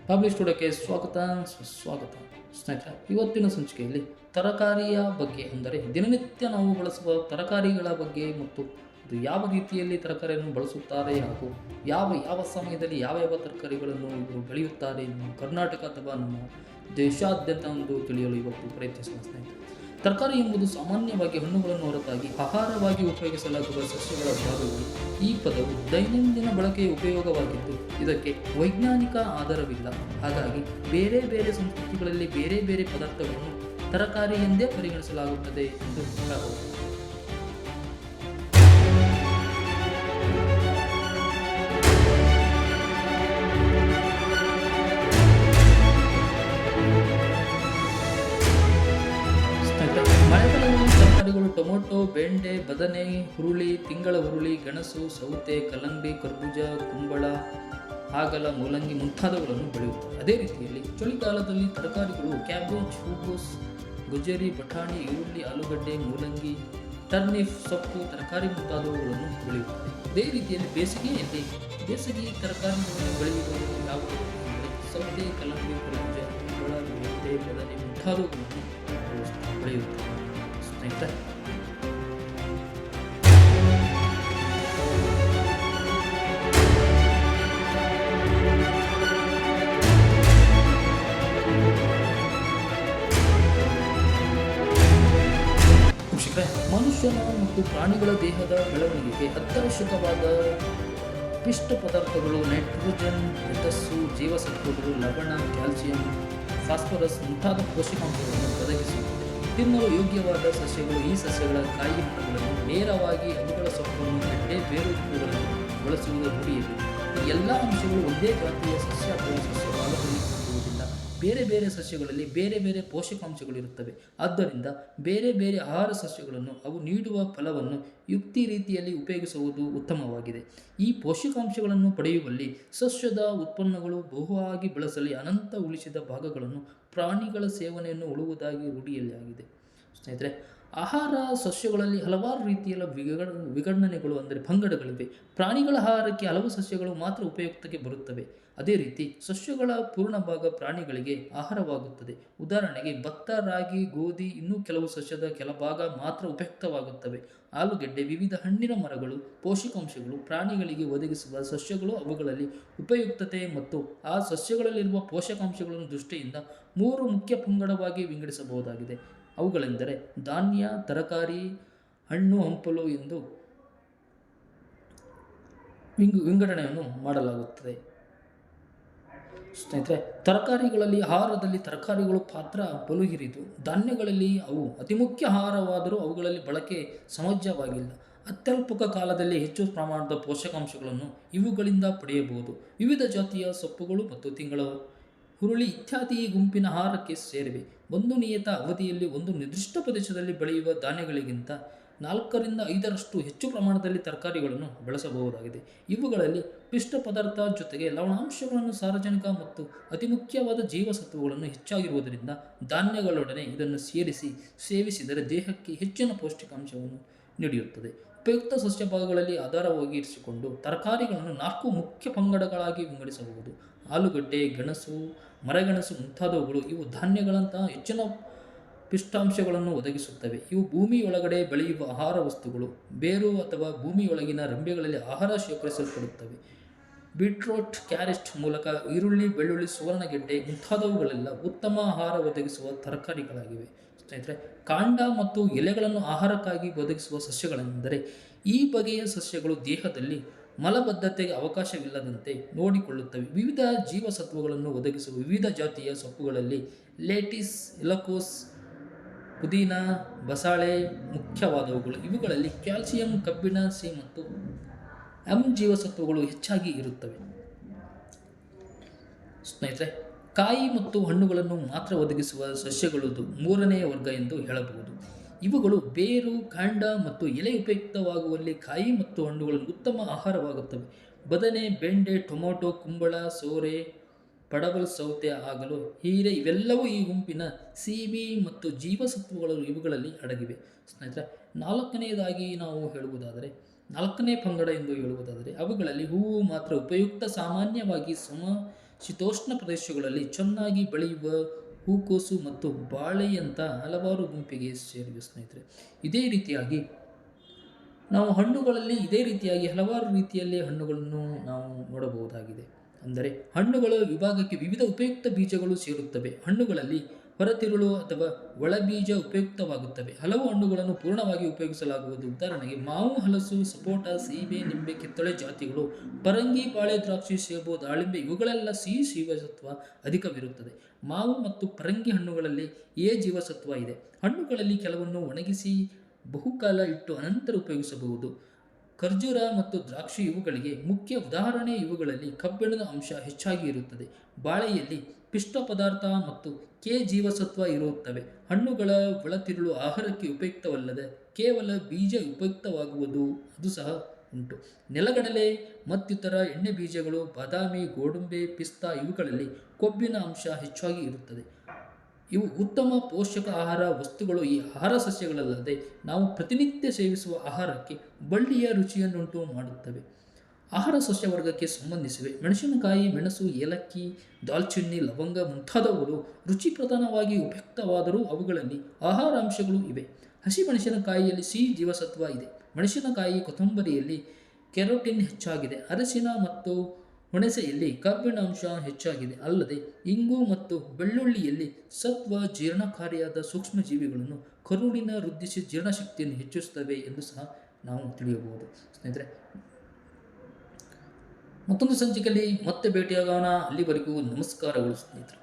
Publish ಟುಡೇಗೆ ಸ್ವಾಗತ ಸುಸ್ವಾಗತ. ಸ್ನೇಹಿತರೆ, ಇವತ್ತಿನ ಸಂಚಿಕೆಯಲ್ಲಿ ತರಕಾರಿಯ ಬಗ್ಗೆ, ಅಂದರೆ ದಿನನಿತ್ಯ ನಾವು ಬಳಸುವ ತರಕಾರಿಗಳ ಬಗ್ಗೆ ಮತ್ತು ಅದು ಯಾವ ರೀತಿಯಲ್ಲಿ ತರಕಾರಿಯನ್ನು ಬಳಸುತ್ತಾರೆ ಹಾಗೂ ಯಾವ ಯಾವ ಸಮಯದಲ್ಲಿ ಯಾವ ಯಾವ ತರಕಾರಿಗಳನ್ನು ಇವರು ಬೆಳೆಯುತ್ತಾರೆ ನಮ್ಮ ಕರ್ನಾಟಕ ಅಥವಾ ನಮ್ಮ ದೇಶಾದ್ಯಂತ ಎಂದು ತಿಳಿಯಲು ಇವತ್ತು ಪ್ರಯತ್ನಿಸೋಣ ಸ್ನೇಹಿತರೆ. ತರಕಾರಿ ಎಂಬುದು ಸಾಮಾನ್ಯವಾಗಿ ಹಣ್ಣುಗಳನ್ನು ಹೊರತಾಗಿ ಆಹಾರವಾಗಿ ಉಪಯೋಗಿಸಲಾಗುವ ಸಸ್ಯಗಳ ಭಾಗಗಳು. ಈ ಪದವು ದೈನಂದಿನ ಬಳಕೆಯ ಉಪಯೋಗವಾಗಿದ್ದು ಇದಕ್ಕೆ ವೈಜ್ಞಾನಿಕ ಆಧಾರವಿಲ್ಲ. ಹಾಗಾಗಿ ಬೇರೆ ಬೇರೆ ಸಂಸ್ಕೃತಿಗಳಲ್ಲಿ ಬೇರೆ ಬೇರೆ ಪದಾರ್ಥಗಳನ್ನು ತರಕಾರಿ ಎಂದೇ ಪರಿಗಣಿಸಲಾಗುತ್ತದೆ ಎಂದು ಹೇಳಬಹುದು. ಮಳೆಗಾಲದಲ್ಲಿ ತರಕಾರಿಗಳು ಟೊಮೊಟೊ, ಬೆಂಡೆ, ಬದನೆ, ಹುರುಳಿ, ತಿಂಗಳ ಹುರುಳಿ, ಗೆಣಸು, ಸೌತೆ, ಕಲ್ಲಂಗಡಿ, ಕರ್ಬೂಜ, ಕುಂಬಳ, ಹಾಗಲ, ಮೂಲಂಗಿ ಮುಂತಾದವುಗಳನ್ನು ಬೆಳೆಯುತ್ತವೆ. ಅದೇ ರೀತಿಯಲ್ಲಿ ಚಳಿಗಾಲದಲ್ಲಿ ತರಕಾರಿಗಳು ಕ್ಯಾಬೇಜ್, ಹೂಕೋಸ್, ಗುಜರಿ, ಬಟಾಣಿ, ಈರುಳ್ಳಿ, ಆಲೂಗಡ್ಡೆ, ಮೂಲಂಗಿ, ಟರ್ನಿಪ್, ಸೊಪ್ಪು, ತರಕಾರಿ ಮುಂತಾದವುಗಳನ್ನು ಬೆಳೆಯುತ್ತವೆ. ಅದೇ ರೀತಿಯಲ್ಲಿ ಬೇಸಿಗೆ ತರಕಾರಿಗಳನ್ನು ಬೆಳೆಯುವುದು ಯಾವುದು ಎಂದರೆ ಸೌತೆ, ಕಲ್ಲಂಗಡಿ, ಕರ್ಬೂಜ, ಕುಂಬಳ, ಬೆಂಡೆ, ಬದನೆ ಮುಂತಾದವುಗಳನ್ನು ಬೆಳೆಯುತ್ತವೆ. ಸ್ನೇಹಿತರೆ, ಮನುಷ್ಯನ ಮತ್ತು ಪ್ರಾಣಿಗಳ ದೇಹದ ಬೆಳವಣಿಗೆಗೆ ಅತ್ಯವಶ್ಯಕವಾದ ಪಿಷ್ಟ ಪದಾರ್ಥಗಳು ನೈಟ್ರೋಜನ್, ಮೆಥಸ್ಸು, ಜೀವಸತ್ವಗಳು, ಲವಣ, ಕ್ಯಾಲ್ಸಿಯಂ, ಫಾಸ್ಫರಸ್ ಮುಂತಾದ ಪೋಷಕಾಂಶಗಳನ್ನು ಒದಗಿಸುತ್ತದೆ. ತಿನ್ನಲು ಯೋಗ್ಯವಾದ ಸಸ್ಯಗಳು ಈ ಸಸ್ಯಗಳ ಕಾಯಿ ಹಣ್ಣುಗಳನ್ನು ನೇರವಾಗಿ ಅವುಗಳ ಸೊಪ್ಪನ್ನು, ಗೆಡ್ಡೆ, ಬೇರುಗಳನ್ನು ಬಳಸುವುದು ರೂಢಿಯಲ್ಲಿ. ಈ ಎಲ್ಲ ಅಂಶಗಳು ಒಂದೇ ಜಾತಿಯ ಸಸ್ಯ ಅಥವಾ ಸಸ್ಯ ಭಾಗದಲ್ಲಿ ಹೊಂದುವುದಿಲ್ಲ. ಬೇರೆ ಬೇರೆ ಸಸ್ಯಗಳಲ್ಲಿ ಬೇರೆ ಬೇರೆ ಪೋಷಕಾಂಶಗಳಿರುತ್ತವೆ. ಆದ್ದರಿಂದ ಬೇರೆ ಬೇರೆ ಆಹಾರ ಸಸ್ಯಗಳನ್ನು ಅವು ನೀಡುವ ಫಲವನ್ನು ಯುಕ್ತಿ ರೀತಿಯಲ್ಲಿ ಉಪಯೋಗಿಸುವುದು ಉತ್ತಮವಾಗಿದೆ. ಈ ಪೋಷಕಾಂಶಗಳನ್ನು ಪಡೆಯುವಲ್ಲಿ ಸಸ್ಯದ ಉತ್ಪನ್ನಗಳು ಬಹುವಾಗಿ ಬಳಸಲಿ ಅನಂತ ಉಳಿಸಿದ ಭಾಗಗಳನ್ನು ಪ್ರಾಣಿಗಳ ಸೇವನೆಯನ್ನು ಉಳುವುದಾಗಿ ರೂಢಿಯಲ್ಲಿ ಆಗಿದೆ. ಸ್ನೇಹಿತರೆ, ಆಹಾರ ಸಸ್ಯಗಳಲ್ಲಿ ಹಲವಾರು ರೀತಿಯ ವಿಗಡಣೆಗಳು ಅಂದರೆ ಪಂಗಡಗಳಿವೆ. ಪ್ರಾಣಿಗಳ ಆಹಾರಕ್ಕೆ ಹಲವು ಸಸ್ಯಗಳು ಮಾತ್ರ ಉಪಯುಕ್ತಕ್ಕೆ ಬರುತ್ತವೆ. ಅದೇ ರೀತಿ ಸಸ್ಯಗಳ ಪೂರ್ಣ ಭಾಗ ಪ್ರಾಣಿಗಳಿಗೆ ಆಹಾರವಾಗುತ್ತದೆ. ಉದಾಹರಣೆಗೆ ಭತ್ತ, ರಾಗಿ, ಗೋಧಿ, ಇನ್ನೂ ಕೆಲವು ಸಸ್ಯದ ಕೆಲಭಾಗ ಮಾತ್ರ ಉಪಯುಕ್ತವಾಗುತ್ತವೆ. ಆಲೂಗೆಡ್ಡೆ, ವಿವಿಧ ಹಣ್ಣಿನ ಮರಗಳು, ಪೋಷಕಾಂಶಗಳು ಪ್ರಾಣಿಗಳಿಗೆ ಒದಗಿಸುವ ಸಸ್ಯಗಳು ಅವುಗಳಲ್ಲಿ ಉಪಯುಕ್ತತೆ ಮತ್ತು ಆ ಸಸ್ಯಗಳಲ್ಲಿರುವ ಪೋಷಕಾಂಶಗಳನ್ನು ದೃಷ್ಟಿಯಿಂದ ಮೂರು ಮುಖ್ಯ ಪಂಗಡವಾಗಿ ವಿಂಗಡಿಸಬಹುದಾಗಿದೆ. ಅವುಗಳೆಂದರೆ ಧಾನ್ಯ, ತರಕಾರಿ, ಹಣ್ಣು ಹಂಪಲು ಎಂದು ವಿಂಗಡಣೆಯನ್ನು ಮಾಡಲಾಗುತ್ತದೆ. ಸ್ನೇಹಿತರೆ, ತರಕಾರಿಗಳಲ್ಲಿ ಆಹಾರದಲ್ಲಿ ತರಕಾರಿಗಳು ಪಾತ್ರ ಬಲು ಹಿರಿದು. ಧಾನ್ಯಗಳಲ್ಲಿ ಅವು ಅತಿ ಮುಖ್ಯ ಆಹಾರವಾದರೂ ಅವುಗಳಲ್ಲಿ ಬಳಕೆ ಸಮಂಜಸವಾಗಿಲ್ಲ. ಅತ್ಯಲ್ಪಕ ಕಾಲದಲ್ಲಿ ಹೆಚ್ಚು ಪ್ರಮಾಣದ ಪೋಷಕಾಂಶಗಳನ್ನು ಇವುಗಳಿಂದ ಪಡೆಯಬಹುದು. ವಿವಿಧ ಜಾತಿಯ ಸೊಪ್ಪುಗಳು ಮತ್ತು ತಿಂಗಳ ಹುರುಳಿ ಇತ್ಯಾದಿ ಗುಂಪಿನ ಆಹಾರಕ್ಕೆ ಸೇರಿವೆ. ಒಂದು ನಿಯತ ಅವಧಿಯಲ್ಲಿ ಒಂದು ನಿರ್ದಿಷ್ಟ ಪ್ರದೇಶದಲ್ಲಿ ಬೆಳೆಯುವ ಧಾನ್ಯಗಳಿಗಿಂತ 4 ರಿಂದ 5ರಷ್ಟು ಹೆಚ್ಚು ಪ್ರಮಾಣದಲ್ಲಿ ತರಕಾರಿಗಳನ್ನು ಬೆಳೆಸಬಹುದಾಗಿದೆ. ಇವುಗಳಲ್ಲಿ ಪಿಷ್ಟ ಪದಾರ್ಥ ಜೊತೆಗೆ ಲವಣಾಂಶಗಳನ್ನು, ಸಾರಜನಕ ಮತ್ತು ಅತಿ ಮುಖ್ಯವಾದ ಜೀವಸತ್ವಗಳನ್ನು ಹೆಚ್ಚಾಗಿರುವುದರಿಂದ ಧಾನ್ಯಗಳೊಡನೆ ಇದನ್ನು ಸೇವಿಸಿದರೆ ದೇಹಕ್ಕೆ ಹೆಚ್ಚಿನ ಪೌಷ್ಟಿಕಾಂಶವನ್ನು ನೀಡುತ್ತದೆ. ಉಪಯುಕ್ತ ಸಸ್ಯ ಭಾಗಗಳಲ್ಲಿ ಆಧಾರವಾಗಿ ಇರಿಸಿಕೊಂಡು ತರಕಾರಿಗಳನ್ನು 4 ಮುಖ್ಯ ಪಂಗಡಗಳಾಗಿ ವಿಂಗಡಿಸಬಹುದು. ಆಲೂಗಡ್ಡೆ, ಗೆಣಸು, ಮರಗೆಣಸು ಮುಂತಾದವುಗಳು ಇವು ಧಾನ್ಯಗಳಂತಹ ಹೆಚ್ಚಿನ ಪಿಷ್ಟಾಂಶಗಳನ್ನು ಒದಗಿಸುತ್ತವೆ. ಇವು ಭೂಮಿಯೊಳಗಡೆ ಬೆಳೆಯುವ ಆಹಾರ ವಸ್ತುಗಳು. ಬೇರು ಅಥವಾ ಭೂಮಿಯೊಳಗಿನ ರೆಂಬೆಗಳಲ್ಲಿ ಆಹಾರ ಶೇಖರಿಸಲ್ಪಡುತ್ತವೆ. ಬೀಟ್ರೂಟ್, ಕ್ಯಾರೆಟ್ ಮೂಲಕ ಈರುಳ್ಳಿ, ಬೆಳ್ಳುಳ್ಳಿ, ಸುವರ್ಣಗೆಡ್ಡೆ ಮುಂತಾದವುಗಳೆಲ್ಲ ಉತ್ತಮ ಆಹಾರ ಒದಗಿಸುವ ತರಕಾರಿಗಳಾಗಿವೆ. ಸ್ನೇಹಿತರೆ, ಕಾಂಡ ಮತ್ತು ಎಲೆಗಳನ್ನು ಆಹಾರಕ್ಕಾಗಿ ಒದಗಿಸುವ ಸಸ್ಯಗಳೆಂದರೆ ಈ ಬಗೆಯ ಸಸ್ಯಗಳು ದೇಹದಲ್ಲಿ ಮಲಬದ್ಧತೆಗೆ ಅವಕಾಶವಿಲ್ಲದಂತೆ ನೋಡಿಕೊಳ್ಳುತ್ತವೆ. ವಿವಿಧ ಜೀವಸತ್ವಗಳನ್ನು ಒದಗಿಸುವ ವಿವಿಧ ಜಾತಿಯ ಸೊಪ್ಪುಗಳಲ್ಲಿ ಲೆಟಿಸ್, ಎಲಕೋಸ್, ಪುದೀನ, ಬಸಳೆ ಮುಖ್ಯವಾದವುಗಳು. ಇವುಗಳಲ್ಲಿ ಕ್ಯಾಲ್ಸಿಯಂ, ಕಬ್ಬಿಣ, ಸಿ ಮತ್ತು ಎಂ ಜೀವಸತ್ವಗಳು ಹೆಚ್ಚಾಗಿ ಇರುತ್ತವೆ. ಸ್ನೇಹಿತರೆ, ಕಾಯಿ ಮತ್ತು ಹಣ್ಣುಗಳನ್ನು ಮಾತ್ರ ಒದಗಿಸುವ ಸಸ್ಯಗಳದು 3ನೇ ವರ್ಗ ಎಂದು ಹೇಳಬಹುದು. ಇವುಗಳು ಬೇರು, ಕಾಂಡ ಮತ್ತು ಎಲೆ ಉಪಯುಕ್ತವಾಗುವಲ್ಲಿ ಕಾಯಿ ಮತ್ತು ಹಣ್ಣುಗಳನ್ನು ಉತ್ತಮ ಆಹಾರವಾಗುತ್ತವೆ. ಬದನೆ, ಬೆಂಡೆ, ಟೊಮೊಟೊ, ಕುಂಬಳ, ಸೋರೆ, ಪಡವಲ್, ಸೌತೆ, ಆಗಲು, ಹೀರೆ ಇವೆಲ್ಲವೂ ಈ ಗುಂಪಿನ ಸಿಬಿ ಮತ್ತು ಜೀವಸತ್ವಗಳು ಇವುಗಳಲ್ಲಿ ಅಡಗಿವೆ. ಸ್ನೇಹಿತರೆ, ನಾಲ್ಕನೇ ಪಂಗಡ ಎಂದು ಹೇಳುವುದಾದರೆ ಅವುಗಳಲ್ಲಿ ಹೂವು ಮಾತ್ರ ಉಪಯುಕ್ತ. ಸಾಮಾನ್ಯವಾಗಿ ಶೀತೋಷ್ಣ ಪ್ರದೇಶಗಳಲ್ಲಿ ಚೆನ್ನಾಗಿ ಬೆಳೆಯುವ ಹೂಕೋಸು ಮತ್ತು ಬಾಳೆಯಂಥ ಹಲವಾರು ಗುಂಪಿಗೆ ಸೇರಿವೆ ಸ್ನೇಹಿತರೆ. ಇದೇ ರೀತಿಯಾಗಿ ನಾವು ಹಣ್ಣುಗಳಲ್ಲಿ ಹಲವಾರು ರೀತಿಯಲ್ಲಿ ಹಣ್ಣುಗಳನ್ನು ನಾವು ನೋಡಬಹುದಾಗಿದೆ. ಅಂದರೆ ಹಣ್ಣುಗಳ ವಿಭಾಗಕ್ಕೆ ವಿವಿಧ ಉಪಯುಕ್ತ ಬೀಜಗಳು ಸೇರುತ್ತವೆ. ಹಣ್ಣುಗಳಲ್ಲಿ ಹೊರತಿರುಳು ಅಥವಾ ಒಳಬೀಜ ಉಪಯುಕ್ತವಾಗುತ್ತವೆ. ಹಲವು ಹಣ್ಣುಗಳನ್ನು ಪೂರ್ಣವಾಗಿ ಉಪಯೋಗಿಸಲಾಗುವುದು. ಉದಾಹರಣೆಗೆ ಮಾವು, ಹಲಸು, ಸಪೋಟ, ಸೀಬೆ, ನಿಂಬೆ, ಕಿತ್ತಳೆ ಜಾತಿಗಳು, ಪರಂಗಿ, ಬಾಳೆ, ದ್ರಾಕ್ಷಿ, ಸೇಬು, ದಾಳಿಂಬೆ ಇವುಗಳೆಲ್ಲ ಸಿ ಜೀವಸತ್ವ ಅಧಿಕವಿರುತ್ತದೆ. ಮಾವು ಮತ್ತು ಪರಂಗಿ ಹಣ್ಣುಗಳಲ್ಲಿ ಎ ಜೀವಸತ್ವ ಇದೆ. ಹಣ್ಣುಗಳಲ್ಲಿ ಕೆಲವನ್ನು ಒಣಗಿಸಿ ಬಹುಕಾಲ ಇಟ್ಟು ಅನಂತರ ಉಪಯೋಗಿಸಬಹುದು. ಖರ್ಜೂರ ಮತ್ತು ದ್ರಾಕ್ಷಿ ಇವುಗಳಿಗೆ ಮುಖ್ಯ ಉದಾಹರಣೆ. ಇವುಗಳಲ್ಲಿ ಕಬ್ಬಿಣದ ಅಂಶ ಹೆಚ್ಚಾಗಿ ಇರುತ್ತದೆ. ಬಾಳೆಯಲ್ಲಿ ಪಿಷ್ಟ ಪದಾರ್ಥ ಮತ್ತು ಕೆ ಜೀವಸತ್ವ ಇರುತ್ತವೆ. ಹಣ್ಣುಗಳ ಒಳತಿರುಳು ಆಹಾರಕ್ಕೆ ಉಪಯುಕ್ತವಲ್ಲದೆ ಕೇವಲ ಬೀಜ ಉಪಯುಕ್ತವಾಗುವುದು ಅದು ಸಹ ಉಂಟು. ನೆಲಗಡಲೆ ಮತ್ತಿತರ ಎಣ್ಣೆ ಬೀಜಗಳು, ಬಾದಾಮಿ, ಗೋಡಂಬಿ, ಪಿಸ್ತಾ ಇವುಗಳಲ್ಲಿ ಕೊಬ್ಬಿನ ಅಂಶ ಹೆಚ್ಚಾಗಿ ಇರುತ್ತದೆ. ಇವು ಉತ್ತಮ ಪೋಷಕ ಆಹಾರ ವಸ್ತುಗಳು. ಈ ಆಹಾರ ಸಸ್ಯಗಳಲ್ಲದೆ ನಾವು ಪ್ರತಿನಿತ್ಯ ಸೇವಿಸುವ ಆಹಾರಕ್ಕೆ ಬಳ್ಳಿಯ ರುಚಿಯನ್ನುಂಟು ಮಾಡುತ್ತವೆ. ಆಹಾರ ಸಸ್ಯ ವರ್ಗಕ್ಕೆ ಸಂಬಂಧಿಸಿವೆ. ಮೆಣಸಿನಕಾಯಿ, ಮೆಣಸು, ಏಲಕ್ಕಿ, ದಾಲ್ಚಿನ್ನಿ, ಲವಂಗ ಮುಂತಾದವುಗಳು ರುಚಿ ಪ್ರಧಾನವಾಗಿ ಉಪಯುಕ್ತವಾದರೂ ಅವುಗಳಲ್ಲಿ ಆಹಾರ ಅಂಶಗಳು ಇವೆ. ಹಸಿ ಮೆಣಸಿನಕಾಯಿಯಲ್ಲಿ ಸಿ ಜೀವಸತ್ವ ಇದೆ. ಮೆಣಸಿನಕಾಯಿ, ಕೊತ್ತಂಬರಿಯಲ್ಲಿ ಕೆರೋಟಿನ್ ಹೆಚ್ಚಾಗಿದೆ. ಅರಸಿನ ಮತ್ತು ಹುಣಸೆಯಲ್ಲಿ ಕಬ್ಬಿಣ ಅಂಶ ಹೆಚ್ಚಾಗಿದೆ. ಅಲ್ಲದೆ ಇಂಗು ಮತ್ತು ಬೆಳ್ಳುಳ್ಳಿಯಲ್ಲಿ ಸತ್ವ, ಜೀರ್ಣಕಾರಿಯಾದ ಸೂಕ್ಷ್ಮಜೀವಿಗಳನ್ನು ಕರುಳಿನ ವೃದ್ಧಿಸಿ ಜೀರ್ಣಶಕ್ತಿಯನ್ನು ಹೆಚ್ಚಿಸುತ್ತವೆ ಎಂದು ಸಹ ನಾವು ತಿಳಿಯಬಹುದು. ಸ್ನೇಹಿತರೆ, ಮತ್ತೊಂದು ಸಂಚಿಕೆಯಲ್ಲಿ ಮತ್ತೆ ಭೇಟಿಯಾಗೋಣ. ಅಲ್ಲಿವರೆಗೂ ನಮಸ್ಕಾರಗಳು ಸ್ನೇಹಿತರೆ.